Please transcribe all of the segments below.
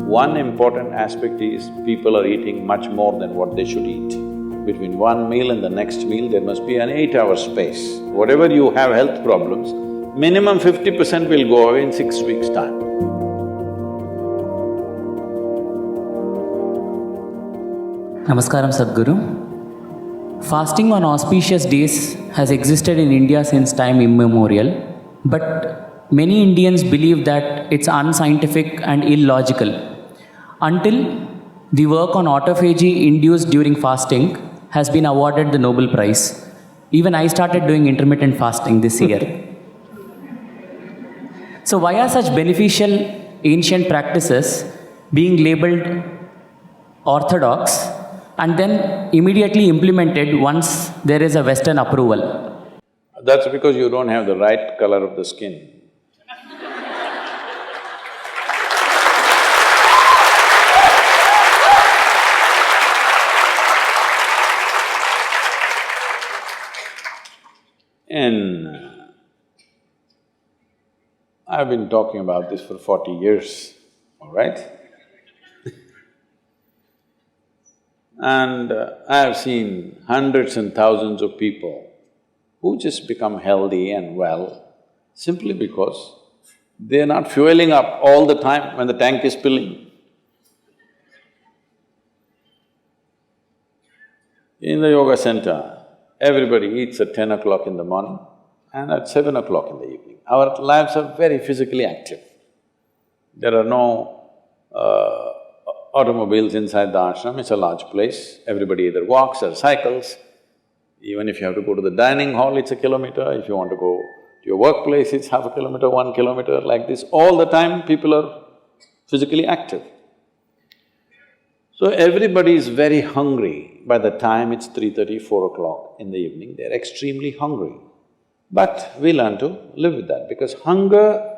One important aspect is people are eating much more than what they should eat. Between one meal and the next meal, there must be an 8-hour space. Whatever you have health problems, minimum 50% will go away in 6 weeks' time. Namaskaram, Sadhguru. Fasting on auspicious days has existed in India since time immemorial, but many Indians believe that it's unscientific and illogical. Until the work on autophagy induced during fasting has been awarded the Nobel Prize. Even I started doing intermittent fasting this year. So why are such beneficial ancient practices being labeled orthodox and then immediately implemented once there is a Western approval? That's because you don't have the right color of the skin. I've been talking about this for 40 years, all right? And I have seen hundreds and thousands of people who just become healthy and well simply because they're not fueling up all the time when the tank is filling. In the yoga center, everybody eats at 10 o'clock in the morning and at 7 o'clock in the evening. Our lives are very physically active. There are no automobiles inside the ashram, it's a large place. Everybody either walks or cycles. Even if you have to go to the dining hall, it's a kilometer. If you want to go to your workplace, it's half a kilometer, 1 kilometer, like this. All the time, people are physically active. So everybody is very hungry. By the time it's 3:30, 4 o'clock in the evening, they're extremely hungry. But we learn to live with that because hunger,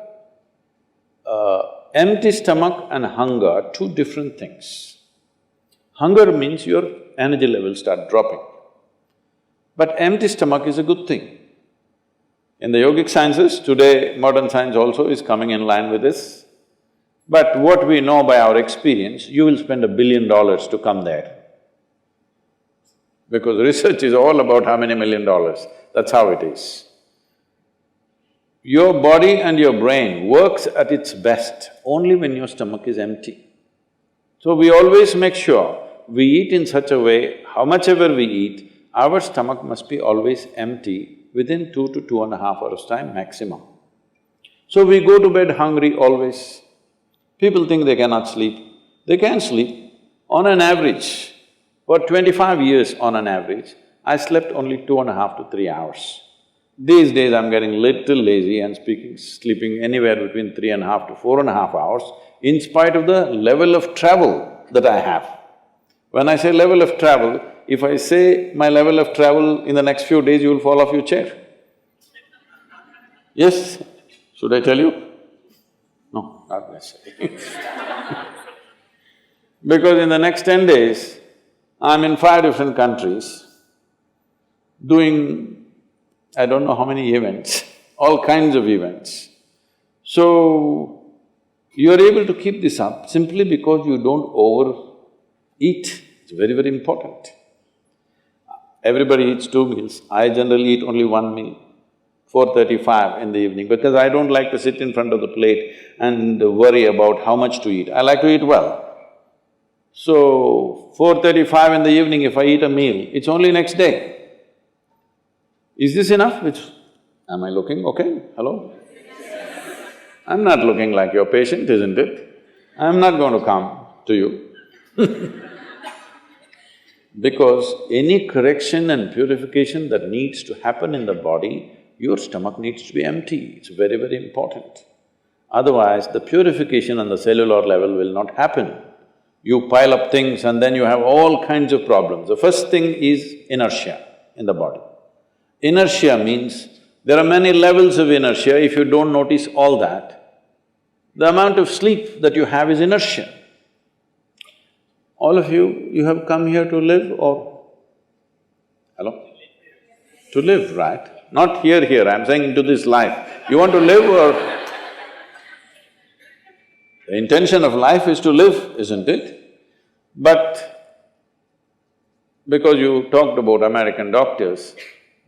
empty stomach and hunger are two different things. Hunger means your energy levels start dropping. But empty stomach is a good thing. In the yogic sciences, today modern science also is coming in line with this. But what we know by our experience, you will spend $1 billion to come there. Because research is all about how many $1 million, that's how it is. Your body and your brain works at its best only when your stomach is empty. So we always make sure we eat in such a way, how much ever we eat, our stomach must be always empty within 2 to 2.5 hours' time maximum. So we go to bed hungry always. People think they cannot sleep. They can sleep. On an average, for 25 years on an average, I slept only 2.5 to 3 hours. These days I'm getting little lazy and sleeping anywhere between 3.5 to 4.5 hours in spite of the level of travel that I have. When I say level of travel, if I say my level of travel in the next few days, you will fall off your chair. Yes? Should I tell you? No, not necessarily. Because in the next 10 days, I'm in 5 different countries doing I don't know how many events, all kinds of events. So, you're able to keep this up simply because you don't overeat. It's very, very important. Everybody eats 2 meals. I generally eat only 1 meal, 4:35 in the evening, because I don't like to sit in front of the plate and worry about how much to eat. I like to eat well. So, 4:35 in the evening, if I eat a meal, it's only next day. Is this enough? Am I looking okay? Hello? I'm not looking like your patient, isn't it? I'm not going to come to you because any correction and purification that needs to happen in the body, your stomach needs to be empty. It's very, very important. Otherwise, the purification on the cellular level will not happen. You pile up things and then you have all kinds of problems. The first thing is inertia in the body. Inertia means there are many levels of inertia. If you don't notice all that, the amount of sleep that you have is inertia. All of you have come here to live or… Hello? To live, right? Not here, I'm saying into this life. You want to live or… The intention of life is to live, isn't it? But because you talked about American doctors,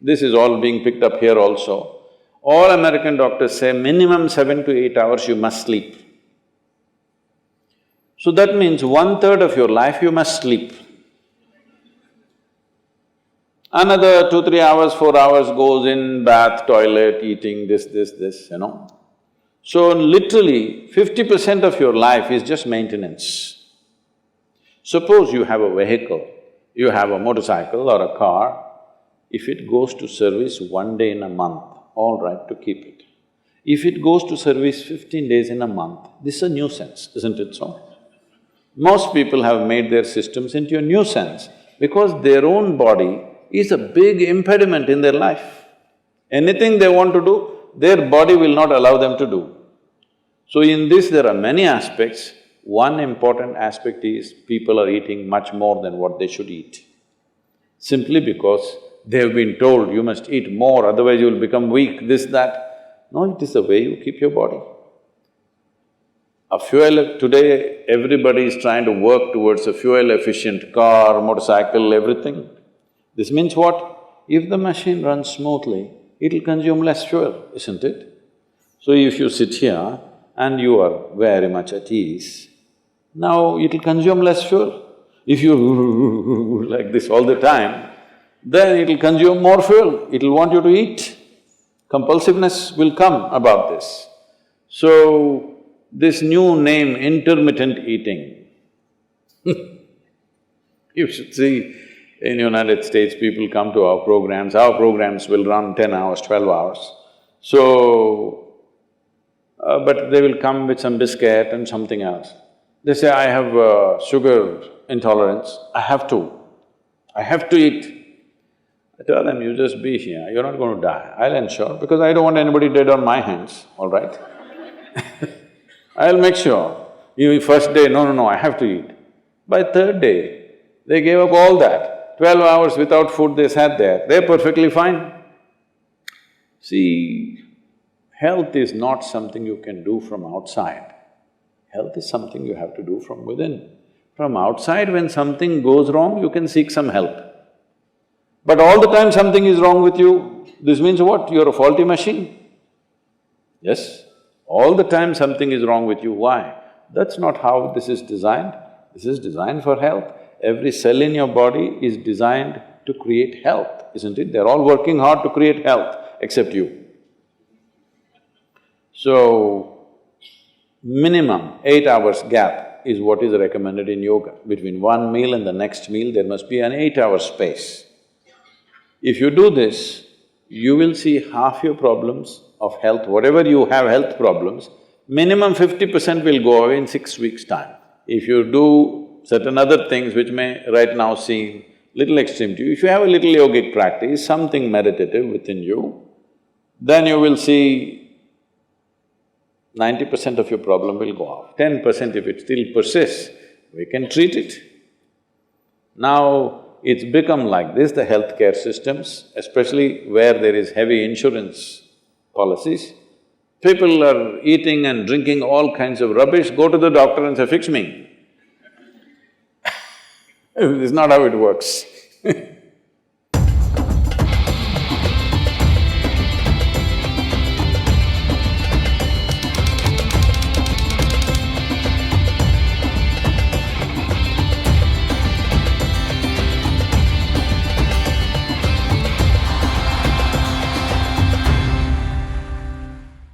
this is all being picked up here also. All American doctors say minimum 7 to 8 hours you must sleep. So that means 1/3 of your life you must sleep. Another 2, 3 hours, 4 hours goes in bath, toilet, eating, this, you know. So literally 50% of your life is just maintenance. Suppose you have a vehicle, you have a motorcycle or a car, if it goes to service 1 day in a month, all right to keep it. If it goes to service 15 days in a month, this is a nuisance, isn't it so? Most people have made their systems into a nuisance because their own body is a big impediment in their life. Anything they want to do, their body will not allow them to do. So in this there are many aspects. One important aspect is people are eating much more than what they should eat. Simply because they have been told, you must eat more, otherwise you will become weak, this, that. No, it is the way you keep your body. Today everybody is trying to work towards a fuel-efficient car, motorcycle, everything. This means what? If the machine runs smoothly, it'll consume less fuel, isn't it? So if you sit here and you are very much at ease, now it'll consume less fuel. If you like this all the time, then it'll consume more fuel, it'll want you to eat. Compulsiveness will come about this. So, this new name, intermittent eating you should see, in United States, people come to our programs will run 10 hours, 12 hours. So, but they will come with some biscuit and something else. They say, I have sugar intolerance, I have to eat. I tell them, you just be here, you're not going to die, I'll ensure, because I don't want anybody dead on my hands, all right? I'll make sure. You first day, no, I have to eat. By third day, they gave up all that. 12 hours without food they sat there, they're perfectly fine. See, health is not something you can do from outside. Health is something you have to do from within. From outside, when something goes wrong, you can seek some help. But all the time something is wrong with you, this means what? You're a faulty machine. Yes? All the time something is wrong with you, why? That's not how this is designed. This is designed for health. Every cell in your body is designed to create health, isn't it? They're all working hard to create health, except you. So, minimum 8 hours gap is what is recommended in yoga. Between one meal and the next meal, there must be an 8-hour space. If you do this, you will see half your problems of health, whatever you have health problems, minimum 50% will go away in 6 weeks' time. If you do certain other things which may right now seem little extreme to you, if you have a little yogic practice, something meditative within you, then you will see 90% of your problem will go off. 10% if it still persists, we can treat it. Now, it's become like this, the healthcare systems, especially where there is heavy insurance policies. People are eating and drinking all kinds of rubbish, go to the doctor and say, fix me. This is not how it works